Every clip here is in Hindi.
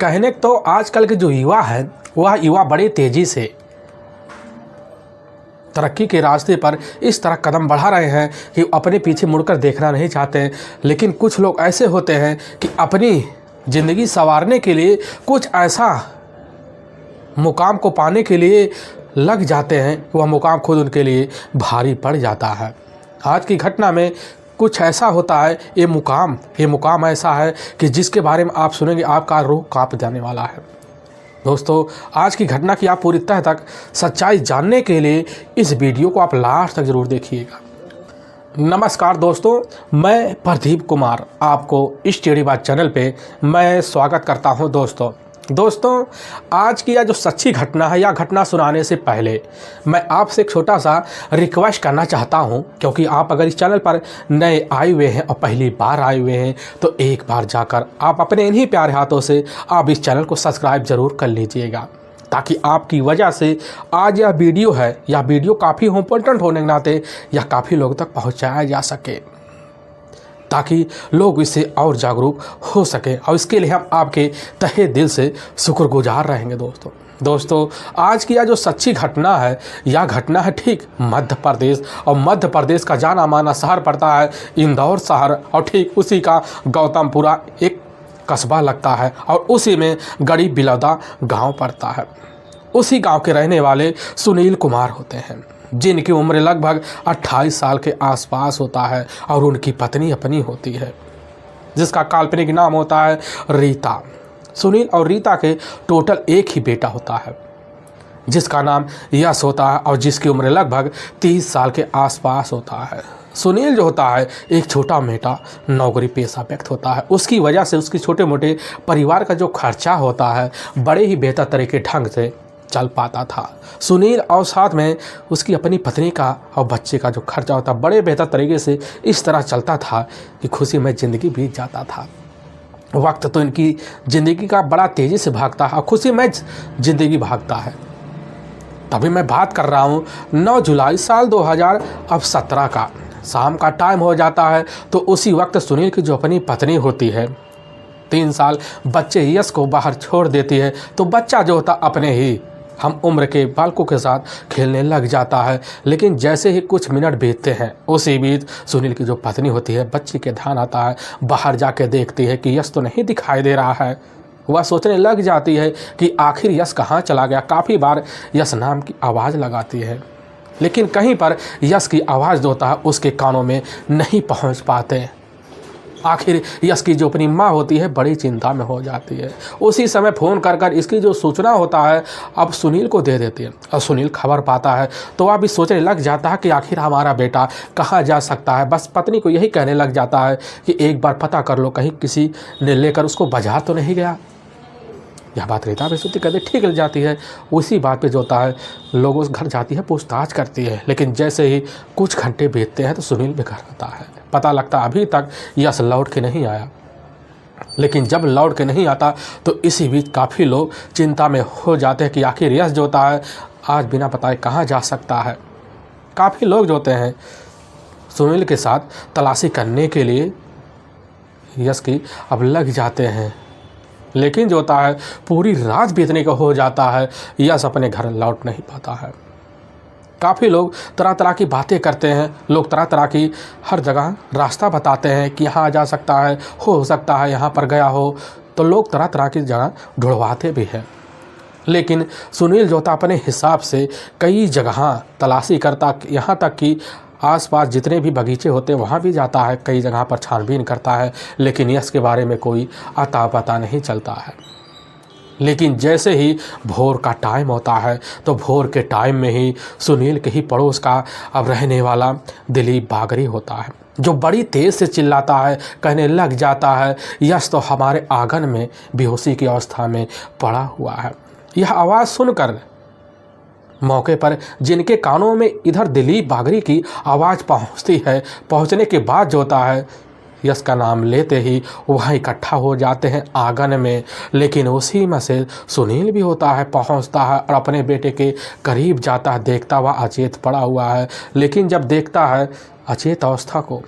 कहने तो आजकल के जो युवा है वह युवा बड़े तेज़ी से तरक्की के रास्ते पर इस तरह कदम बढ़ा रहे हैं कि अपने पीछे मुड़कर देखना नहीं चाहते। लेकिन कुछ लोग ऐसे होते हैं कि अपनी ज़िंदगी संवारने के लिए कुछ ऐसा मुकाम को पाने के लिए लग जाते हैं, वह मुकाम खुद उनके लिए भारी पड़ जाता है। आज की घटना में कुछ ऐसा होता है, ये मुकाम ऐसा है कि जिसके बारे में आप सुनेंगे आपका रूह कांप जाने वाला है। दोस्तों, आज की घटना की आप पूरी तह तक सच्चाई जानने के लिए इस वीडियो को आप लास्ट तक ज़रूर देखिएगा। नमस्कार दोस्तों, मैं प्रदीप कुमार आपको इस टेढ़ी बात चैनल पे मैं स्वागत करता हूं। दोस्तों, आज की यह जो सच्ची घटना है, यह घटना सुनाने से पहले मैं आपसे एक छोटा सा रिक्वेस्ट करना चाहता हूं, क्योंकि आप अगर इस चैनल पर नए आए हुए हैं और पहली बार आए हुए हैं तो एक बार जाकर आप अपने इन्हीं प्यारे हाथों से आप इस चैनल को सब्सक्राइब ज़रूर कर लीजिएगा, ताकि आपकी वजह से आज यह वीडियो काफ़ी इम्पोर्टेंट होने के नाते यह काफ़ी लोगों तक पहुँचाया जा सके, ताकि लोग इससे और जागरूक हो सके। और इसके लिए हम आपके तहे दिल से शुक्रगुजार रहेंगे। दोस्तों, आज की यह जो सच्ची घटना है, यह घटना है ठीक मध्य प्रदेश, और मध्य प्रदेश का जाना माना शहर पड़ता है इंदौर शहर, और ठीक उसी का गौतमपुरा एक कस्बा लगता है, और उसी में गड़ी बिलौदा गांव पड़ता है। उसी गांव के रहने वाले सुनील कुमार होते हैं, जिनकी उम्र लगभग 28 साल के आसपास होता है, और उनकी पत्नी अपनी होती है, जिसका काल्पनिक नाम होता है रीता। सुनील और रीता के टोटल एक ही बेटा होता है, जिसका नाम यश होता है, और जिसकी उम्र लगभग 30 साल के आसपास होता है। सुनील जो होता है एक छोटा मोटा नौकरी पेशा व्यक्ति होता है। उसकी वजह से उसकी छोटे मोटे परिवार का जो खर्चा होता है बड़े ही बेहतर तरीके ढंग से चल पाता था। सुनील और साथ में उसकी अपनी पत्नी का और बच्चे का जो खर्चा होता बड़े बेहतर तरीके से इस तरह चलता था कि खुशी में ज़िंदगी बीत जाता था। वक्त तो इनकी ज़िंदगी का बड़ा तेज़ी से भागता है और खुशी में ज़िंदगी भागता है। तभी मैं बात कर रहा हूँ 9 जुलाई साल 2017 का। शाम का टाइम हो जाता है, तो उसी वक्त सुनील की जो अपनी पत्नी होती है 3 साल बच्चे यश को बाहर छोड़ देती है, तो बच्चा जो होता अपने ही हम उम्र के बालकों के साथ खेलने लग जाता है। लेकिन जैसे ही कुछ मिनट बीतते हैं, उसी बीच सुनील की जो पत्नी होती है बच्चे के ध्यान आता है, बाहर जाके देखती है कि यश तो नहीं दिखाई दे रहा है। वह सोचने लग जाती है कि आखिर यश कहाँ चला गया। काफ़ी बार यश नाम की आवाज़ लगाती है, लेकिन कहीं पर यश की आवाज़ जो होता है उसके कानों में नहीं पहुँच पाते। आखिर यश की जो अपनी माँ होती है बड़ी चिंता में हो जाती है। उसी समय फ़ोन कर इसकी जो सूचना होता है अब सुनील को दे देती है, और सुनील खबर पाता है तो वह भी सोचने लग जाता है कि आखिर हमारा बेटा कहाँ जा सकता है। बस पत्नी को यही कहने लग जाता है कि एक बार पता कर लो कहीं किसी ने लेकर उसको बाजार तो नहीं गया। यह बात रीता भी सुनती कहते ठीक लग जाती है। उसी बात पे जो होता है लोग उस घर जाती है, पूछताछ करती है। लेकिन जैसे ही कुछ घंटे बीतते हैं तो सुनील भी घर आता है। पता लगता अभी तक यश लौट के नहीं आया। लेकिन जब लौट के नहीं आता तो इसी बीच काफ़ी लोग चिंता में हो जाते हैं कि आखिर यश जो होता है आज बिना बताए कहाँ जा सकता है। काफ़ी लोग जो होते हैं सुनील के साथ तलाशी करने के लिए यश की अब लग जाते हैं। लेकिन जो होता है पूरी रात बीतने का हो जाता है, यश अपने घर लौट नहीं पाता है। काफ़ी लोग तरह तरह की बातें करते हैं, लोग तरह तरह की हर जगह रास्ता बताते हैं कि यहाँ जा सकता है, हो सकता है यहाँ पर गया हो, तो लोग तरह तरह की जगह ढूंढवाते भी हैं। लेकिन सुनील जो होता अपने हिसाब से कई जगह तलाशी करता, यहाँ तक कि आसपास जितने भी बगीचे होते हैं वहाँ भी जाता है, कई जगह पर छानबीन करता है, लेकिन यश के बारे में कोई अता पता नहीं चलता है। लेकिन जैसे ही भोर का टाइम होता है तो भोर के टाइम में ही सुनील के ही पड़ोस का अब रहने वाला दिलीप बागरी होता है, जो बड़ी तेज़ से चिल्लाता है, कहने लग जाता है यश तो हमारे आंगन में बेहोशी की अवस्था में पड़ा हुआ है। यह आवाज़ सुनकर मौके पर जिनके कानों में इधर दिलीप बागरी की आवाज़ पहुंचती है, पहुंचने के बाद जो होता है यश का नाम लेते ही वह इकट्ठा हो जाते हैं आंगन में। लेकिन उसी में से सुनील भी होता है, पहुंचता है और अपने बेटे के करीब जाता है, देखता हुआ अचेत पड़ा हुआ है। लेकिन जब देखता है अचेत अवस्था को,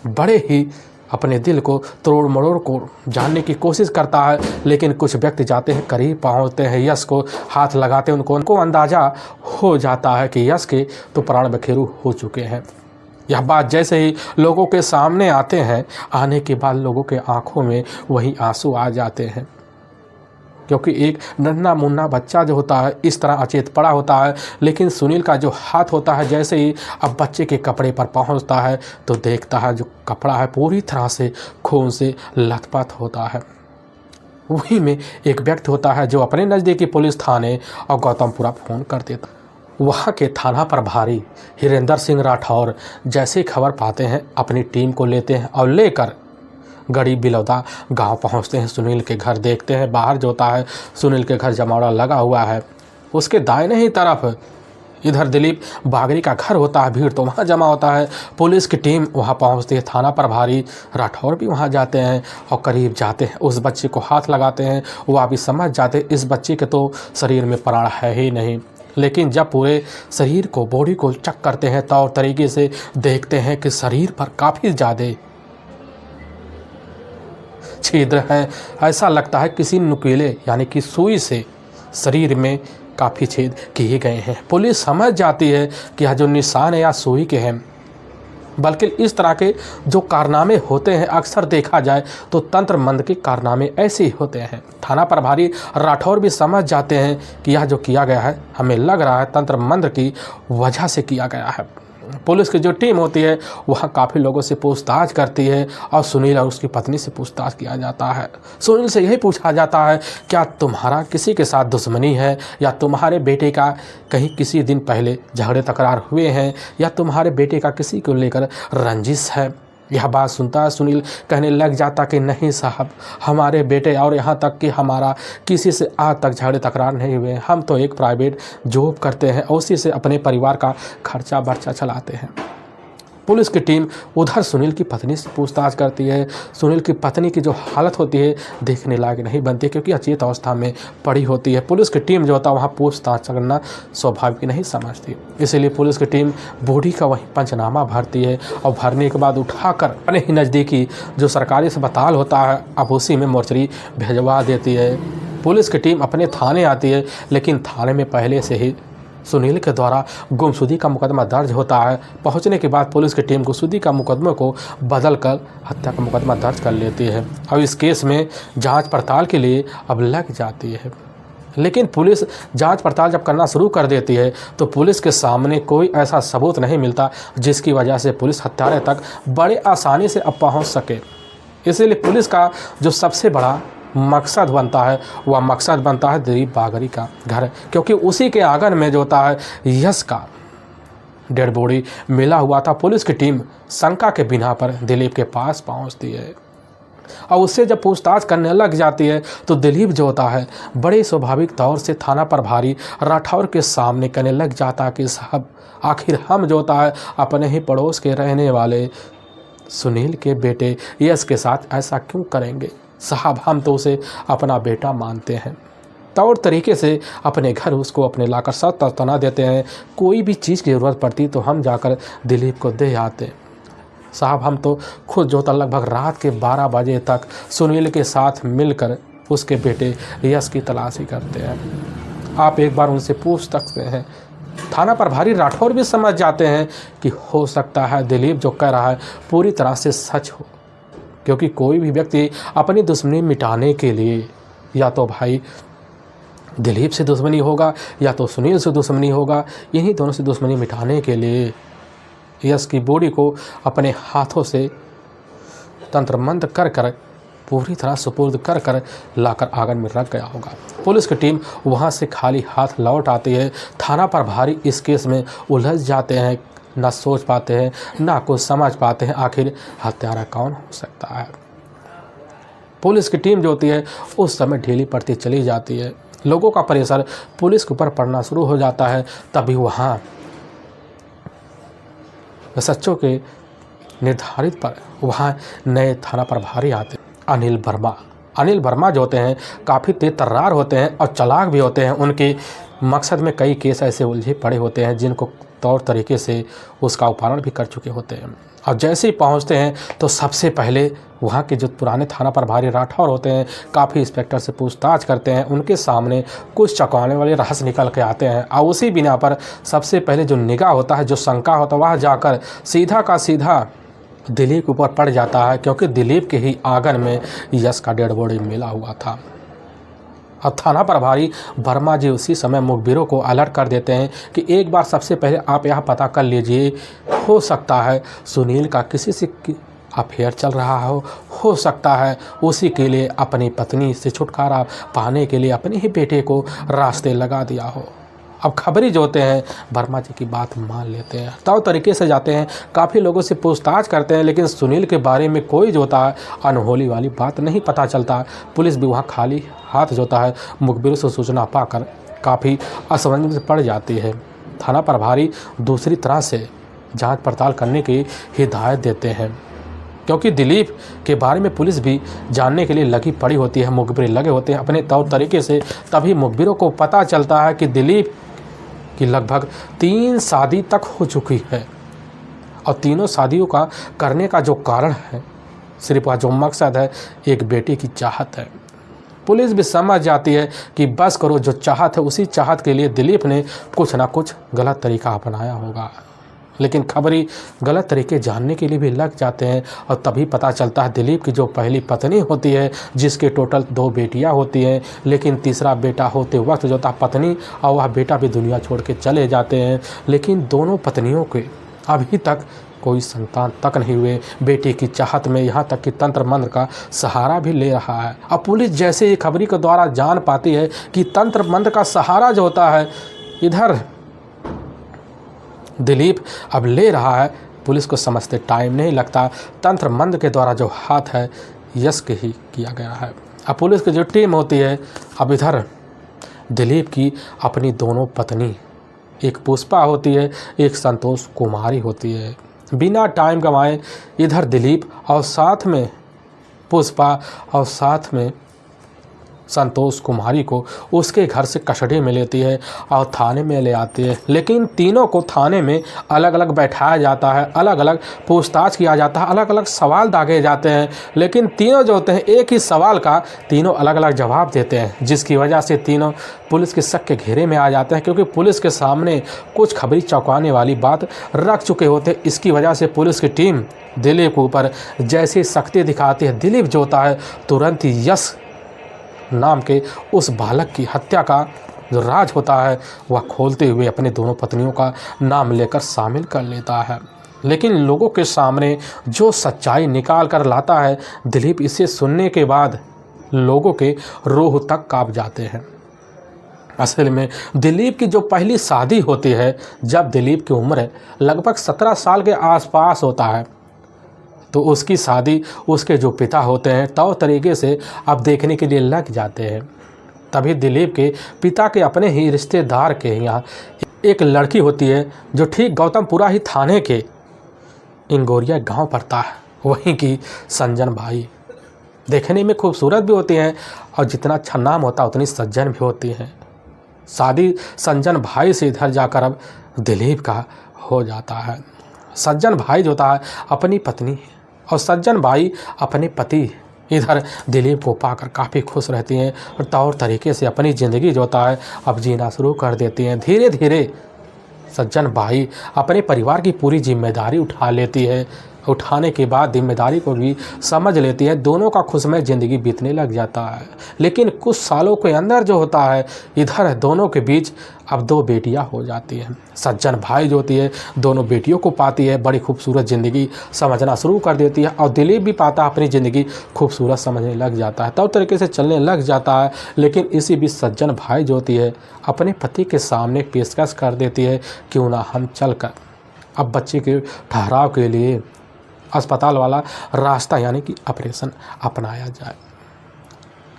बड़े ही अपने दिल को तोड़ मरोड़ को जानने की कोशिश करता है, लेकिन कुछ व्यक्ति जाते हैं करीब पहुंचते हैं यश को हाथ लगाते हैं, उनको अंदाज़ा हो जाता है कि यश के तो प्राण बखेरू हो चुके हैं। यह बात जैसे ही लोगों के सामने आते हैं, आने के बाद लोगों के आंखों में वही आंसू आ जाते हैं, क्योंकि एक नन्हा मुन्ना बच्चा जो होता है इस तरह अचेत पड़ा होता है, लेकिन सुनील का जो हाथ होता है जैसे ही अब बच्चे के कपड़े पर पहुंचता है तो देखता है जो कपड़ा है पूरी तरह से खून से लथपथ होता है। वहीं में एक व्यक्ति होता है जो अपने नज़दीकी पुलिस थाने और गौतमपुरा फ़ोन कर देता। वहाँ के थाना प्रभारी हिरेंद्र सिंह राठौर जैसे ही खबर पाते हैं अपनी टीम को लेते हैं और लेकर गड़ी बिलौदा गांव पहुंचते हैं। सुनील के घर देखते हैं, बाहर जो होता है सुनील के घर जमावड़ा लगा हुआ है, उसके दाहिने ही तरफ इधर दिलीप बागरी का घर होता है, भीड़ तो वहाँ जमा होता है। पुलिस की टीम वहाँ पहुँचती है, थाना प्रभारी राठौर भी वहाँ जाते हैं और करीब जाते हैं, उस बच्चे को हाथ लगाते हैं। वो अभी समझ जाते इस बच्चे के तो शरीर में प्राण है ही नहीं, लेकिन जब पूरे शरीर को बॉडी को चेक करते हैं तो और तरीके से देखते हैं कि शरीर पर काफ़ी ज़्यादा छिद्र हैं। ऐसा लगता है किसी नुकीले यानी कि सुई से शरीर में काफ़ी छेद किए गए हैं। पुलिस समझ जाती है कि यह जो निशान है या सुई के हैं, बल्कि इस तरह के जो कारनामे होते हैं अक्सर देखा जाए तो तंत्र मंत्र के कारनामे ऐसे ही होते हैं। थाना प्रभारी राठौर भी समझ जाते हैं कि यह जो किया गया है हमें लग रहा है तंत्र मंत्र की वजह से किया गया है। पुलिस की जो टीम होती है वहाँ काफ़ी लोगों से पूछताछ करती है और सुनील और उसकी पत्नी से पूछताछ किया जाता है। सुनील से यही पूछा जाता है क्या तुम्हारा किसी के साथ दुश्मनी है, या तुम्हारे बेटे का कहीं किसी दिन पहले झगड़े तकरार हुए हैं, या तुम्हारे बेटे का किसी को लेकर रंजिश है। यह बात सुनता है सुनील कहने लग जाता कि नहीं साहब, हमारे बेटे और यहाँ तक कि हमारा किसी से आज तक झगड़े तकरार नहीं हुए। हम तो एक प्राइवेट जॉब करते हैं और उसी से अपने परिवार का खर्चा बर्चा चलाते हैं। पुलिस की टीम उधर सुनील की पत्नी से पूछताछ करती है। सुनील की पत्नी की जो हालत होती है देखने लायक नहीं बनती, क्योंकि अचेत अवस्था में पड़ी होती है। पुलिस की टीम जो होता है वहाँ पूछताछ करना स्वाभाविक नहीं समझती, इसीलिए पुलिस की टीम बॉडी का वहीं पंचनामा भरती है और भरने के बाद उठाकर अपने ही नज़दीकी जो सरकारी अस्पताल होता है अब उसी में मोर्चरी भिजवा देती है। पुलिस की टीम अपने थाने आती है, लेकिन थाने में पहले से ही सुनील के द्वारा गुमशुदगी का मुकदमा दर्ज होता है। पहुंचने के बाद पुलिस की टीम गुमशुदगी का मुकदमे को बदलकर हत्या का मुकदमा दर्ज कर लेती है और इस केस में जांच पड़ताल के लिए अब लग जाती है। लेकिन पुलिस जांच पड़ताल जब करना शुरू कर देती है तो पुलिस के सामने कोई ऐसा सबूत नहीं मिलता जिसकी वजह से पुलिस हत्यारे तक बड़े आसानी से अब पहुँच सके। इसीलिए पुलिस का जो सबसे बड़ा मकसद बनता है वह मकसद बनता है दिलीप बागरी का घर, क्योंकि उसी के आंगन में जो होता है यश का डेड बॉडी मिला हुआ था। पुलिस की टीम शंका के बिना पर दिलीप के पास पहुंचती है और उससे जब पूछताछ करने लग जाती है तो दिलीप जो होता है बड़े स्वाभाविक तौर से थाना प्रभारी राठौर के सामने कहने लग जाता कि साहब आखिर हम जो होता है अपने ही पड़ोस के रहने वाले सुनील के बेटे यश के साथ ऐसा क्यों करेंगे साहब, हम तो उसे अपना बेटा मानते हैं। तौर तरीके से अपने घर उसको अपने लाकर साथ तना देते हैं। कोई भी चीज़ की ज़रूरत पड़ती तो हम जाकर दिलीप को दे आते साहब। हम तो खुद जो था लगभग रात के 12 बजे तक सुनील के साथ मिलकर उसके बेटे यश की तलाशी करते हैं। आप एक बार उनसे पूछ सकते हैं। थाना प्रभारी राठौर भी समझ जाते हैं कि हो सकता है दिलीप जो कह रहा है पूरी तरह से सच हो, क्योंकि कोई भी व्यक्ति अपनी दुश्मनी मिटाने के लिए या तो भाई दिलीप से दुश्मनी होगा या तो सुनील से दुश्मनी होगा, इन्हीं दोनों से दुश्मनी मिटाने के लिए यश की बॉडी को अपने हाथों से तंत्र मंत्र कर कर पूरी तरह सुपुर्द कर कर लाकर आंगन में रख गया होगा। पुलिस की टीम वहां से खाली हाथ लौट आती है। थाना प्रभारी इस केस में उलझ जाते हैं, ना सोच पाते हैं ना कुछ समझ पाते हैं आखिर हत्यारा कौन हो सकता है। पुलिस की टीम जो होती है उस समय ढीली पड़ती चली जाती है। लोगों का प्रेशर पुलिस के ऊपर पड़ना शुरू हो जाता है। तभी वहाँ सच्चों के निर्धारित पर वहाँ नए थाना प्रभारी आते अनिल वर्मा जो होते हैं काफ़ी तेज तर्रार होते हैं और चालाक भी होते हैं। उनके मकसद में कई केस ऐसे उलझे पड़े होते हैं जिनको तौर तरीके से उसका उपहरण भी कर चुके होते हैं। और जैसे ही पहुंचते हैं तो सबसे पहले वहाँ के जो पुराने थाना प्रभारी राठौर होते हैं काफ़ी इंस्पेक्टर से पूछताछ करते हैं। उनके सामने कुछ चौंकाने वाले रहस्य निकल के आते हैं और उसी बिना पर सबसे पहले जो निगाह होता है, जो शंका होता है, वह जाकर सीधा का सीधा दिलीप के ऊपर पड़ जाता है, क्योंकि दिलीप के ही आंगन में यश का डेड बॉडी मिला हुआ था। अब थाना प्रभारी वर्मा जी उसी समय मुखबिरों को अलर्ट कर देते हैं कि एक बार सबसे पहले आप यह पता कर लीजिए, हो सकता है सुनील का किसी से अफेयर चल रहा हो सकता है उसी के लिए अपनी पत्नी से छुटकारा पाने के लिए अपने ही बेटे को रास्ते लगा दिया हो। अब खबरी जो होते हैं वर्मा जी की बात मान लेते हैं, तौ तरीके से जाते हैं, काफ़ी लोगों से पूछताछ करते हैं, लेकिन सुनील के बारे में कोई जो होता है अनहोनी वाली बात नहीं पता चलता। पुलिस भी वहाँ खाली हाथ जो होता है मुखबिरों से सूचना पाकर काफ़ी असमंजस में पड़ जाती है। थाना प्रभारी दूसरी तरह से जांच पड़ताल करने की हिदायत देते हैं, क्योंकि दिलीप के बारे में पुलिस भी जानने के लिए लगी पड़ी होती है, मुखबिर लगे होते हैं अपने तौर तरीके से। तभी मुखबिरों को पता चलता है कि दिलीप की लगभग 3 शादी तक हो चुकी है और तीनों शादियों का करने का जो कारण है, सिर्फ वह जो मकसद है, एक बेटे की चाहत है। पुलिस भी समझ जाती है कि बस करो, जो चाहत है उसी चाहत के लिए दिलीप ने कुछ ना कुछ गलत तरीका अपनाया होगा। लेकिन खबरी गलत तरीके जानने के लिए भी लग जाते हैं और तभी पता चलता है दिलीप की जो पहली पत्नी होती है, जिसके टोटल 2 बेटियां होती हैं, लेकिन तीसरा बेटा होते वक्त जो था पत्नी और वह बेटा भी दुनिया छोड़ के चले जाते हैं। लेकिन दोनों पत्नियों के अभी तक कोई संतान तक नहीं हुए। बेटे की चाहत में यहाँ तक कि तंत्र मंत्र का सहारा भी ले रहा है। अब पुलिस जैसे ही खबरी के द्वारा जान पाती है कि तंत्र मंत्र का सहारा जो होता है इधर दिलीप अब ले रहा है, पुलिस को समझते टाइम नहीं लगता। तंत्र मंत्र के द्वारा जो हाथ है यश के ही किया गया है। अब पुलिस की जो टीम होती है, अब इधर दिलीप की अपनी दोनों पत्नी, एक पुष्पा होती है, एक संतोष कुमारी होती है। बिना टाइम गंवाए इधर दिलीप और साथ में पुष्पा और साथ में संतोष कुमारी को उसके घर से कस्टडी में लेती है और थाने में ले आती है। लेकिन तीनों को थाने में अलग अलग बैठाया जाता है, अलग अलग पूछताछ किया जाता है, अलग अलग सवाल दागे जाते हैं। लेकिन तीनों जो होते हैं एक ही सवाल का तीनों अलग अलग जवाब देते हैं, जिसकी वजह से तीनों पुलिस के शक के घेरे में आ जाते हैं, क्योंकि पुलिस के सामने कुछ खबरी चौंकाने वाली बात रख चुके होते हैं। इसकी वजह से पुलिस की टीम दिलीप के ऊपर जैसी सख्ती दिखाती है, दिलीप जो होता है तुरंत ही यश नाम के उस बालक की हत्या का जो राज होता है वह खोलते हुए अपने दोनों पत्नियों का नाम लेकर शामिल कर लेता है। लेकिन लोगों के सामने जो सच्चाई निकाल कर लाता है दिलीप, इसे सुनने के बाद लोगों के रूह तक कांप जाते हैं। असल में दिलीप की जो पहली शादी होती है, जब दिलीप की उम्र लगभग 17 साल के आसपास होता है, तो उसकी शादी उसके जो पिता होते हैं तौ तरीके से अब देखने के लिए लग जाते हैं। तभी दिलीप के पिता के अपने ही रिश्तेदार के यहाँ एक लड़की होती है जो ठीक गौतमपुरा ही थाने के इंगोरिया गांव पड़ता है, वहीं की संजन भाई। देखने में खूबसूरत भी होती हैं और जितना अच्छा नाम होता है उतनी सज्जन भी होती हैं। शादी संजन भाई से इधर जाकर अब दिलीप का हो जाता है। सज्जन भाई जो होता है अपनी पत्नी और सज्जन भाई अपने पति इधर दिलीप को पाकर काफ़ी खुश रहती हैं और तौर तरीके से अपनी ज़िंदगी जो होता है अब जीना शुरू कर देती हैं। धीरे धीरे सज्जन भाई अपने परिवार की पूरी जिम्मेदारी उठा लेती है। उठाने के बाद जिम्मेदारी को भी समझ लेती है, दोनों का खुशमय ज़िंदगी बीतने लग जाता है। लेकिन कुछ सालों के अंदर जो होता है इधर दोनों के बीच अब 2 बेटियां हो जाती हैं। सज्जन भाई जो होती है दोनों बेटियों को पाती है, बड़ी खूबसूरत ज़िंदगी समझना शुरू कर देती है और दिलीप भी पाता अपनी ज़िंदगी खूबसूरत समझने लग जाता है, तब तरीके से चलने लग जाता है। लेकिन इसी बीच सज्जन भाई जो होती है अपने पति के सामने पेशकश कर देती है, क्यों ना हम चल कर अब बच्चे के ठहराव के लिए अस्पताल वाला रास्ता यानी कि ऑपरेशन अपनाया जाए।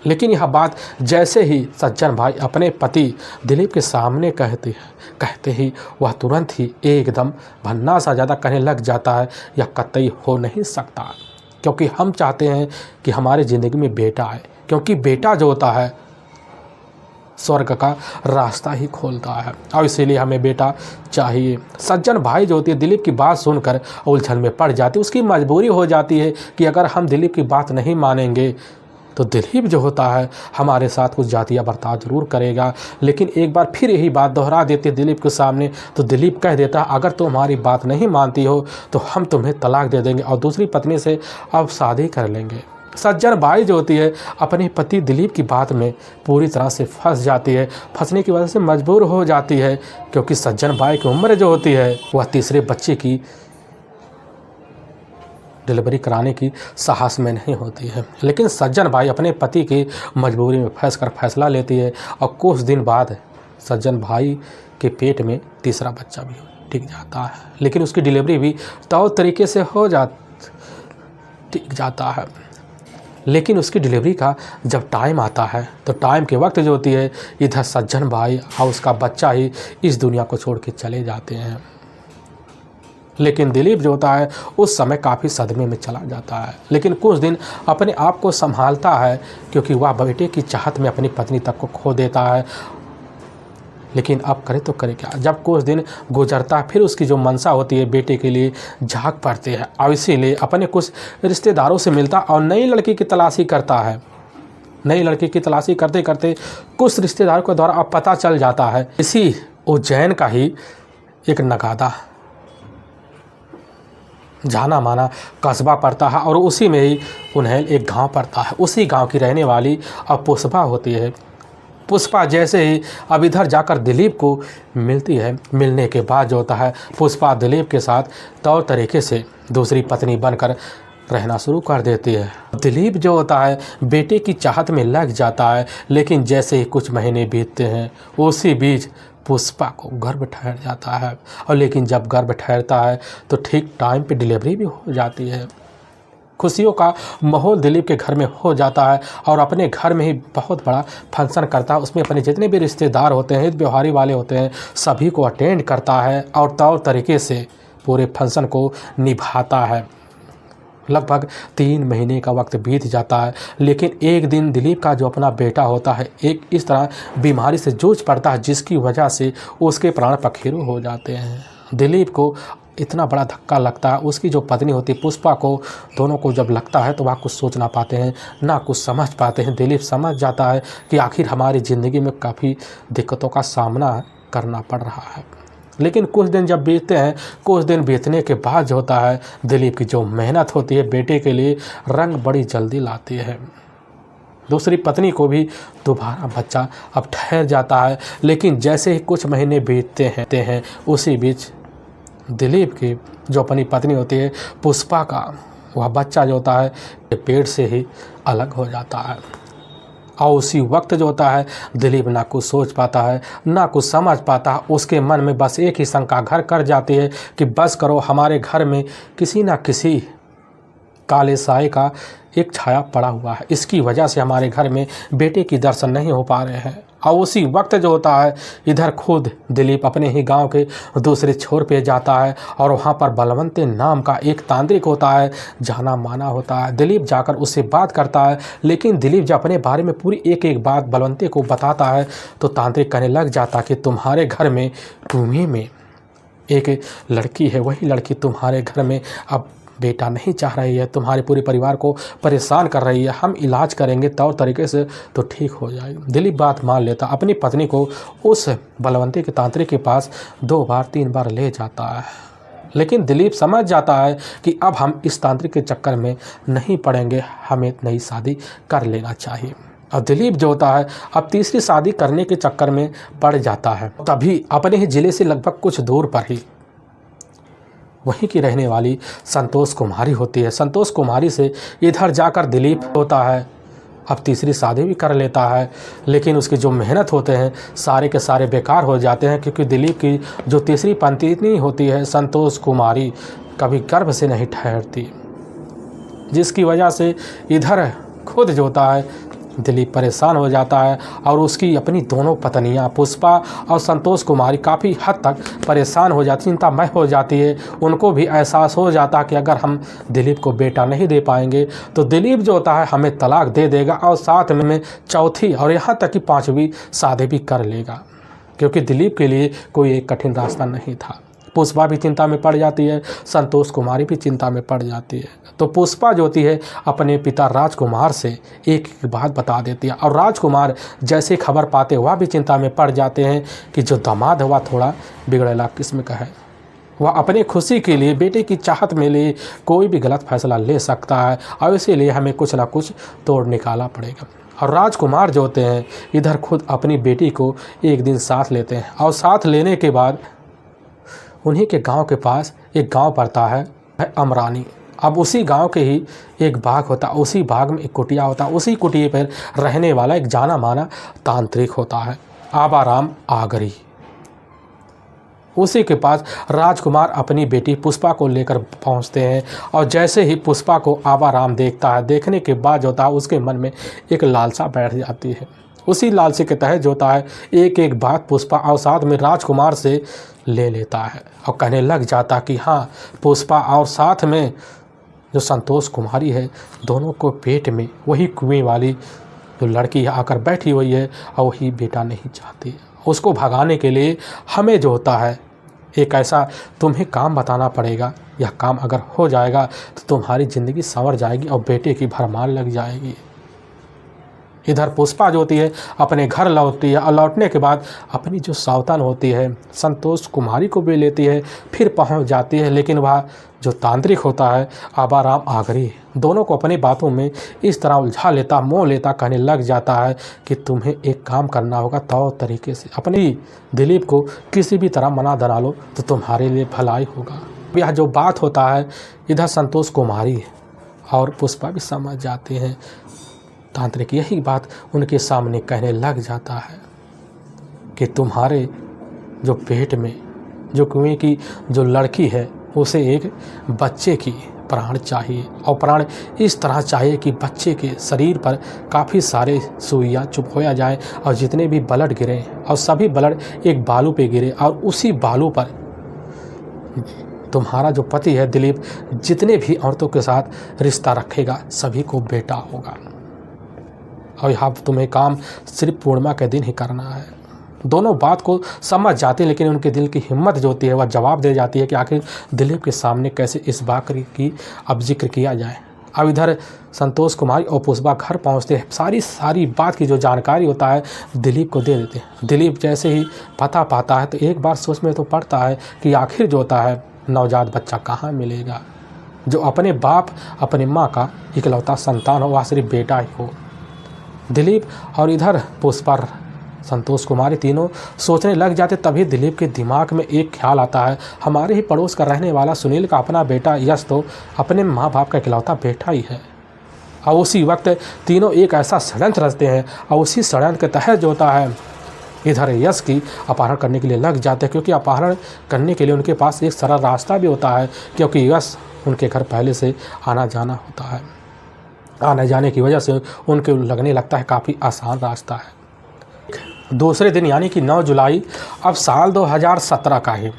लेकिन यह बात जैसे ही सज्जन भाई अपने पति दिलीप के सामने कहते ही वह तुरंत ही एकदम भन्ना सा ज़्यादा कहने लग जाता है, यह कतई हो नहीं सकता, क्योंकि हम चाहते हैं कि हमारी ज़िंदगी में बेटा आए, क्योंकि बेटा जो होता है स्वर्ग का रास्ता ही खोलता है। और इसीलिए हमें बेटा चाहिए। सज्जन भाई जो होती है दिलीप की बात सुनकर उलझन में पड़ जाती है। उसकी मजबूरी हो जाती है कि अगर हम दिलीप की बात नहीं मानेंगे तो दिलीप जो होता है हमारे साथ कुछ जातिया बर्ताव जरूर करेगा। लेकिन एक बार फिर यही बात दोहरा देते दिलीप के सामने, तो दिलीप कह देता अगर तुम हमारी बात नहीं मानती हो तो हम तुम्हें तलाक दे देंगे और दूसरी पत्नी से अब शादी कर लेंगे। सज्जन बाई जो होती है अपने पति दिलीप की बात में पूरी तरह से फंस जाती है। फंसने की वजह से मजबूर हो जाती है, क्योंकि सज्जन बाई की उम्र जो होती है वह तीसरे बच्चे की डिलीवरी कराने की साहस में नहीं होती है। लेकिन सज्जन भाई अपने पति की मजबूरी में फंस कर फैसला लेती है और कुछ दिन बाद सज्जन भाई के पेट में तीसरा बच्चा भी टिक जाता है। लेकिन उसकी डिलीवरी भी तौर तरीके से टिक जाता है। लेकिन उसकी डिलीवरी का जब टाइम आता है तो टाइम के वक्त जो होती है इधर सज्जन भाई और उसका बच्चा ही इस दुनिया को छोड़ के चले जाते हैं। लेकिन दिलीप जो होता है उस समय काफ़ी सदमे में चला जाता है। लेकिन कुछ दिन अपने आप को संभालता है, क्योंकि वह बेटे की चाहत में अपनी पत्नी तक को खो देता है। लेकिन अब करे तो करे क्या। जब कुछ दिन गुजरता है फिर उसकी जो मनसा होती है बेटे के लिए झाँक पड़ते हैं और इसीलिए अपने कुछ रिश्तेदारों से मिलता और नई लड़की की तलाशी करता है। नई लड़की की तलाशी करते करते कुछ रिश्तेदारों के द्वारा अब पता चल जाता है इसी उज्जैन का ही एक नगादा जाना माना कस्बा पड़ता है और उसी में ही उन्हें एक गांव पड़ता है। उसी गांव की रहने वाली अब पुष्पा होती है। पुष्पा जैसे ही अब इधर जाकर दिलीप को मिलती है, मिलने के बाद जो होता है पुष्पा दिलीप के साथ तौर तरीके से दूसरी पत्नी बनकर रहना शुरू कर देती है। दिलीप जो होता है बेटे की चाहत में लग जाता है। लेकिन जैसे ही कुछ महीने बीतते हैं उसी बीच पुष्पा को गर्भ ठहर जाता है। और लेकिन जब गर्भ ठहरता है तो ठीक टाइम पे डिलीवरी भी हो जाती है। खुशियों का माहौल दिलीप के घर में हो जाता है और अपने घर में ही बहुत बड़ा फंक्शन करता है। उसमें अपने जितने भी रिश्तेदार होते हैं, व्यवहारी वाले होते हैं, सभी को अटेंड करता है और तौर तरीके से पूरे फंक्शन को निभाता है। लगभग 3 महीने का वक्त बीत जाता है। लेकिन एक दिन दिलीप का जो अपना बेटा होता है एक इस तरह बीमारी से जूझ पड़ता है जिसकी वजह से उसके प्राण पखेरु हो जाते हैं। दिलीप को इतना बड़ा धक्का लगता है। उसकी जो पत्नी होती है पुष्पा को, दोनों को जब लगता है तो वह कुछ सोच ना पाते हैं, ना कुछ समझ पाते हैं। दिलीप समझ जाता है कि आखिर हमारी ज़िंदगी में काफ़ी दिक्कतों का सामना करना पड़ रहा है। लेकिन कुछ दिन जब बीतते हैं, कुछ दिन बीतने के बाद जो होता है दिलीप की जो मेहनत होती है बेटे के लिए रंग बड़ी जल्दी लाती है। दूसरी पत्नी को भी दोबारा बच्चा अब ठहर जाता है। लेकिन जैसे ही कुछ महीने बीतते हैं उसी बीच दिलीप की जो अपनी पत्नी होती है पुष्पा का वह बच्चा जो होता है पेट से ही अलग हो जाता है। और उसी वक्त जो होता है दिलीप ना कुछ सोच पाता है, ना कुछ समझ पाता। उसके मन में बस एक ही शंका घर कर जाती है कि बस करो, हमारे घर में किसी ना किसी काले साए का एक छाया पड़ा हुआ है। इसकी वजह से हमारे घर में बेटे की दर्शन नहीं हो पा रहे हैं। और उसी वक्त जो होता है इधर खुद दिलीप अपने ही गांव के दूसरे छोर पे जाता है और वहां पर बलवंते नाम का एक तांत्रिक होता है, जाना माना होता है। दिलीप जाकर उससे बात करता है। लेकिन दिलीप जब अपने बारे में पूरी एक एक बात बलवंते को बताता है तो तांत्रिक कहने लग जाता कि तुम्हारे घर में तुम्ही में एक लड़की है, वही लड़की तुम्हारे घर में अब बेटा नहीं चाह रही है, तुम्हारे पूरे परिवार को परेशान कर रही है। हम इलाज करेंगे तौर तरीके से तो ठीक हो जाएगी। दिलीप बात मान लेता, अपनी पत्नी को उस बलवंती के तांत्रिक के पास 2 बार 3 बार ले जाता है। लेकिन दिलीप समझ जाता है कि अब हम इस तांत्रिक के चक्कर में नहीं पड़ेंगे, हमें नई शादी कर लेना चाहिए। और दिलीप जो होता है अब तीसरी शादी करने के चक्कर में पड़ जाता है। तभी अपने ही ज़िले से लगभग कुछ दूर पर ही वहीं की रहने वाली संतोष कुमारी होती है। संतोष कुमारी से इधर जाकर दिलीप होता है अब तीसरी शादी भी कर लेता है। लेकिन उसकी जो मेहनत होते हैं सारे के सारे बेकार हो जाते हैं, क्योंकि दिलीप की जो तीसरी पत्नी होती है संतोष कुमारी कभी गर्भ से नहीं ठहरती, जिसकी वजह से इधर खुद जो होता है दिलीप परेशान हो जाता है और उसकी अपनी दोनों पत्नियां पुष्पा और संतोष कुमारी काफ़ी हद तक परेशान हो जाती, चिंतामय हो जाती है। उनको भी एहसास हो जाता कि अगर हम दिलीप को बेटा नहीं दे पाएंगे तो दिलीप जो होता है हमें तलाक दे देगा और साथ में चौथी और यहाँ तक कि पांचवी शादी भी कर लेगा, क्योंकि दिलीप के लिए कोई एक कठिन रास्ता नहीं था। पुष्पा भी चिंता में पड़ जाती है, संतोष कुमारी भी चिंता में पड़ जाती है। तो पुष्पा जो होती है अपने पिता राजकुमार से एक बात बता देती है और राजकुमार जैसे खबर पाते वह भी चिंता में पड़ जाते हैं कि जो दामाद है वह थोड़ा बिगड़ेला किस्म का है। वह अपने खुशी के लिए बेटे की चाहत में लिए कोई भी गलत फैसला ले सकता है और इसीलिए हमें कुछ ना कुछ तोड़ निकाला पड़ेगा। और राजकुमार जो होते हैं इधर खुद अपनी बेटी को एक दिन साथ लेते हैं और साथ लेने के बाद उन्हीं के गांव के पास एक गांव पड़ता है अमरानी। अब उसी गांव के ही एक बाग होता, उसी बाग में एक कुटिया होता, उसी कुटिया पर रहने वाला एक जाना माना तांत्रिक होता है आबाराम आगरी। उसी के पास राजकुमार अपनी बेटी पुष्पा को लेकर पहुंचते हैं और जैसे ही पुष्पा को आबाराम देखता है, देखने के बाद जो होता है उसके मन में एक लालसा बैठ जाती है। उसी लालसे के तहत जो होता है एक एक बात पुष्पा और साथ में राजकुमार से ले लेता है और कहने लग जाता कि हाँ, पुष्पा और साथ में जो संतोष कुमारी है दोनों को पेट में वही कुएं वाली जो लड़की आकर बैठी हुई है और वही बेटा नहीं चाहती। उसको भगाने के लिए हमें जो होता है एक ऐसा तुम्हें काम बताना पड़ेगा, यह काम अगर हो जाएगा तो तुम्हारी ज़िंदगी संवर जाएगी और बेटे की भरमार लग जाएगी। इधर पुष्पा जो होती है अपने घर लौटती है और लौटने के बाद अपनी जो सावतान होती है संतोष कुमारी को भी लेती है, फिर पहुंच जाती है। लेकिन वह जो तांत्रिक होता है आबाराम आगरी दोनों को अपनी बातों में इस तरह उलझा लेता, मोह लेता, कहने लग जाता है कि तुम्हें एक काम करना होगा, तो तरीके से अपनी दिलीप को किसी भी तरह मना दना लो तो तुम्हारे लिए भलाई होगा। यह जो बात होता है इधर संतोष कुमारी और पुष्पा भी समझ जाते हैं। तांत्रिक यही बात उनके सामने कहने लग जाता है कि तुम्हारे जो पेट में जो कुएं की जो लड़की है उसे एक बच्चे की प्राण चाहिए और प्राण इस तरह चाहिए कि बच्चे के शरीर पर काफ़ी सारे सुइयाँ चुप होया जाए और जितने भी ब्लड गिरे और सभी ब्लड एक बालू पे गिरे और उसी बालू पर तुम्हारा जो पति है दिलीप जितने भी औरतों के साथ रिश्ता रखेगा सभी को बेटा होगा। और यहाँ तुम्हें काम सिर्फ पूर्णिमा के दिन ही करना है। दोनों बात को समझ जाते हैं लेकिन उनके दिल की हिम्मत जो होती है वह जवाब दे जाती है कि आखिर दिलीप के सामने कैसे इस बात की अब जिक्र किया जाए। अब इधर संतोष कुमारी और पुष्पा घर पहुंचते हैं, सारी बात की जो जानकारी होता है दिलीप को दे देते हैं। दिलीप जैसे ही पता पाता है तो एक बार सोच में तो पड़ता है कि आखिर जो होता है नवजात बच्चा कहाँ मिलेगा, जो अपने बाप अपनी माँ का इकलौता संतान हो, वह सिर्फ बेटा ही हो। दिलीप और इधर पुष्पा संतोष कुमारी तीनों सोचने लग जाते। तभी दिलीप के दिमाग में एक ख्याल आता है, हमारे ही पड़ोस का रहने वाला सुनील का अपना बेटा यश तो अपने माँ बाप का इकलौता बेटा ही है। और उसी वक्त तीनों एक ऐसा षड्यंत्र रचते हैं और उसी षड्यंत्र के तहत जो होता है इधर यश की अपहरण करने के लिए लग जाते हैं, क्योंकि अपहरण करने के लिए उनके पास एक सरल रास्ता भी होता है, क्योंकि यश उनके घर पहले से आना जाना होता है। आने जाने की वजह से उनके लगने लगता है काफ़ी आसान रास्ता है। दूसरे दिन यानी कि 9 जुलाई अब साल 2017 का है।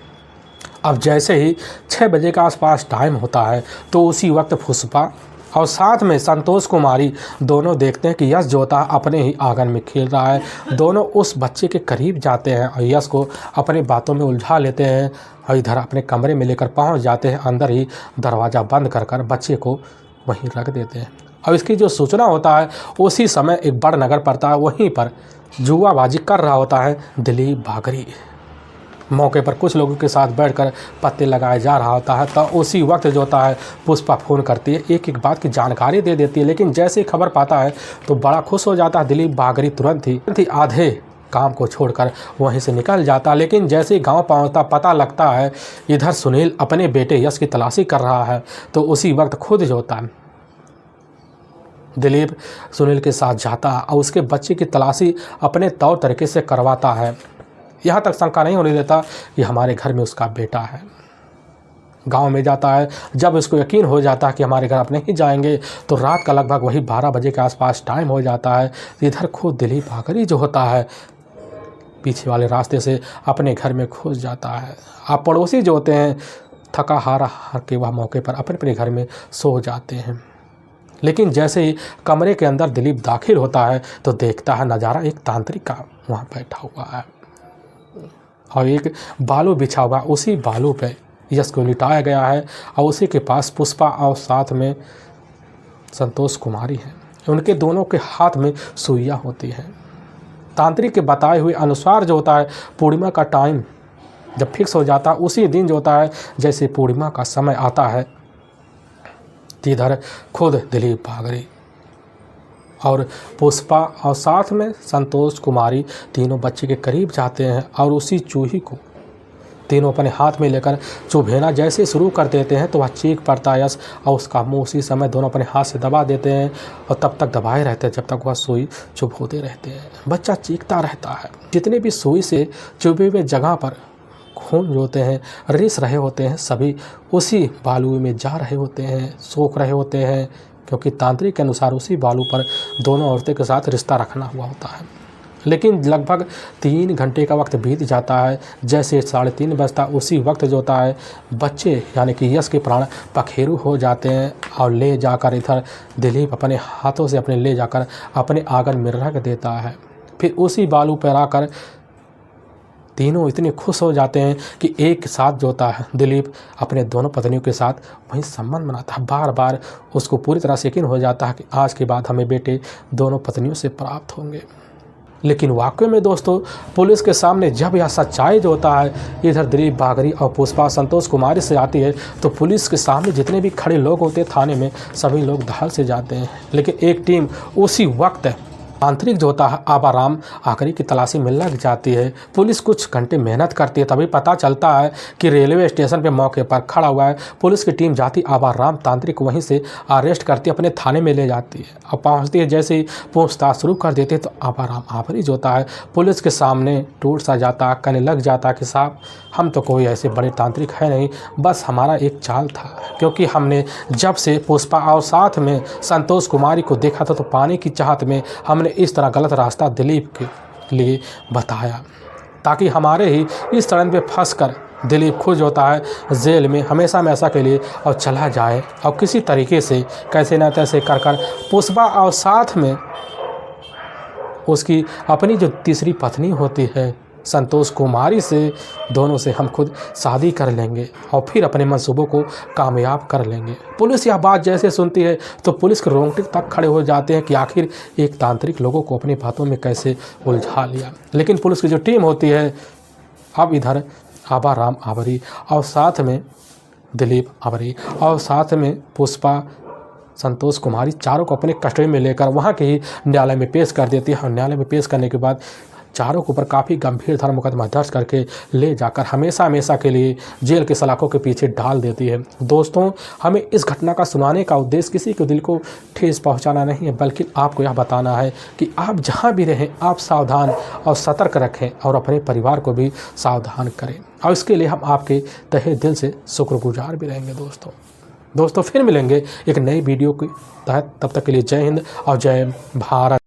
अब जैसे ही 6 बजे के आसपास टाइम होता है तो उसी वक्त पुष्पा और साथ में संतोष कुमारी दोनों देखते हैं कि यश जो होता है अपने ही आंगन में खेल रहा है। दोनों उस बच्चे के करीब जाते हैं और यश को अपने बातों में उलझा लेते हैं और इधर अपने कमरे में लेकर पहुंच जाते हैं। अंदर ही दरवाज़ा बंद कर बच्चे को वहीं रख देते हैं। और इसकी जो सूचना होता है उसी समय एक बड़ नगर पड़ता है, वहीं पर जुआबाजी कर रहा होता है दिलीप बागरी। मौके पर कुछ लोगों के साथ बैठकर पत्ते लगाए जा रहा होता है। तो उसी वक्त जो होता है पुष्पा फ़ोन करती है, एक एक बात की जानकारी दे देती है। लेकिन जैसे ही खबर पाता है तो बड़ा खुश हो जाता है दिलीप बागरी। तुरंत ही आधे काम को छोड़कर वहीं से निकल जाता। लेकिन जैसे ही गांव पहुंचता पता लगता है इधर सुनील अपने बेटे यश की तलाशी कर रहा है। तो उसी वक्त खुद जो होता है दिलीप सुनील के साथ जाता और उसके बच्चे की तलाशी अपने तौर तरीके से करवाता है। यहाँ तक शंका नहीं होने देता कि हमारे घर में उसका बेटा है। गांव में जाता है। जब उसको यकीन हो जाता है कि हमारे घर आप नहीं जाएंगे, तो रात का लगभग वही 12 बजे के आसपास टाइम हो जाता है। इधर खुद दिलीप भागरी जो होता है पीछे वाले रास्ते से अपने घर में घुस जाता है। आप पड़ोसी जो होते हैं थका हारा हार के वह मौके पर अपने अपने घर में सो जाते हैं। लेकिन जैसे ही कमरे के अंदर दिलीप दाखिल होता है तो देखता है नज़ारा, एक तांत्रिक का वहाँ बैठा हुआ है और एक बालू बिछा हुआ, उसी बालू पे यश को लिटाया गया है और उसी के पास पुष्पा और साथ में संतोष कुमारी है। उनके दोनों के हाथ में सुइयाँ होती हैं। तांत्रिक के बताए हुए अनुसार जो होता है पूर्णिमा का टाइम जब फिक्स हो जाता है, उसी दिन जो होता है जैसे पूर्णिमा का समय आता है, इधर खुद दिलीप भागरी और पुष्पा और साथ में संतोष कुमारी तीनों बच्चे के करीब जाते हैं और उसी चूही को तीनों अपने हाथ में लेकर चुभेना जैसे शुरू कर देते हैं तो वह चीख पड़ता है यश और उसका मुंह उसी समय दोनों अपने हाथ से दबा देते हैं और तब तक दबाए रहते हैं जब तक वह सुई चुभ होते रहते हैं। बच्चा चीखता रहता है। जितने भी सुई से चुभे हुए जगह पर खून जो होते हैं रिस रहे होते हैं, सभी उसी बालू में जा रहे होते हैं, सोख रहे होते हैं, क्योंकि तांत्रिक के अनुसार उसी बालू पर दोनों औरतें के साथ रिश्ता रखना हुआ होता है। लेकिन लगभग 3 घंटे का वक्त बीत जाता है। जैसे 3:30 बजता उसी वक्त जो होता है बच्चे यानी कि यश के प्राण पखेरु हो जाते हैं और ले जाकर इधर दिलीप अपने हाथों से अपने ले जाकर अपने आंगन में रख देता है। फिर उसी बालू पर आकर तीनों इतने खुश हो जाते हैं कि एक साथ जो होता है दिलीप अपने दोनों पत्नियों के साथ वही संबंध बनाता है। बार बार उसको पूरी तरह से यकीन हो जाता है कि आज के बाद हमें बेटे दोनों पत्नियों से प्राप्त होंगे। लेकिन वाकई में दोस्तों पुलिस के सामने जब यह सच्चाई जो होता है इधर दिलीप भागरी और पुष्पा संतोष कुमारी से आती है तो पुलिस के सामने जितने भी खड़े लोग होते हैं थाने में सभी लोग दहल से जाते हैं। लेकिन एक टीम उसी वक्त तांत्रिक जो होता है आबाराम आखिरी की तलाशी में लग जाती है। पुलिस कुछ घंटे मेहनत करती है, तभी पता चलता है कि रेलवे स्टेशन पे मौके पर खड़ा हुआ है। पुलिस की टीम जाती आबाराम तांत्रिक वहीं से अरेस्ट करती अपने थाने में ले जाती है और पहुंचती है। जैसे ही पूछताछ शुरू कर देती है तो आबाराम आभरी जो होता है पुलिस के सामने टूट सा जाता, कहने लग जाता कि साहब हम तो कोई ऐसे बड़े तांत्रिक है नहीं, बस हमारा एक चाल था, क्योंकि हमने जब से पुष्पा और साथ में संतोष कुमारी को देखा था तो पानी की चाहत में हमने इस तरह गलत रास्ता दिलीप के लिए बताया ताकि हमारे ही इस तरह पे फंसकर दिलीप खुश होता है जेल में हमेशा हमेशा के लिए और चला जाए और किसी तरीके से कैसे न तैसे कर कर पुष्पा और साथ में उसकी अपनी जो तीसरी पत्नी होती है संतोष कुमारी से दोनों से हम खुद शादी कर लेंगे और फिर अपने मंसूबों को कामयाब कर लेंगे। पुलिस यह बात जैसे सुनती है तो पुलिस के रोंगटे तक खड़े हो जाते हैं कि आखिर एक तांत्रिक लोगों को अपनी बातों में कैसे उलझा लिया। लेकिन पुलिस की जो टीम होती है अब इधर आबाराम आभरी और साथ में दिलीप आभरी और साथ में पुष्पा संतोष कुमारी चारों को अपने कस्टडी में लेकर वहाँ के ही न्यायालय में पेश कर देती है और न्यायालय में पेश करने के बाद चारों के ऊपर काफ़ी गंभीर धारा मुकदमा दर्ज करके ले जाकर हमेशा हमेशा के लिए जेल के सलाखों के पीछे डाल देती है। दोस्तों हमें इस घटना का सुनाने का उद्देश्य किसी के दिल को ठेस पहुंचाना नहीं है, बल्कि आपको यह बताना है कि आप जहां भी रहें आप सावधान और सतर्क रखें और अपने परिवार को भी सावधान करें, और इसके लिए हम आपके तहे दिल से शुक्रगुजार भी रहेंगे। दोस्तों फिर मिलेंगे एक नई वीडियो के तहत, तब तक के लिए जय हिंद और जय भारत।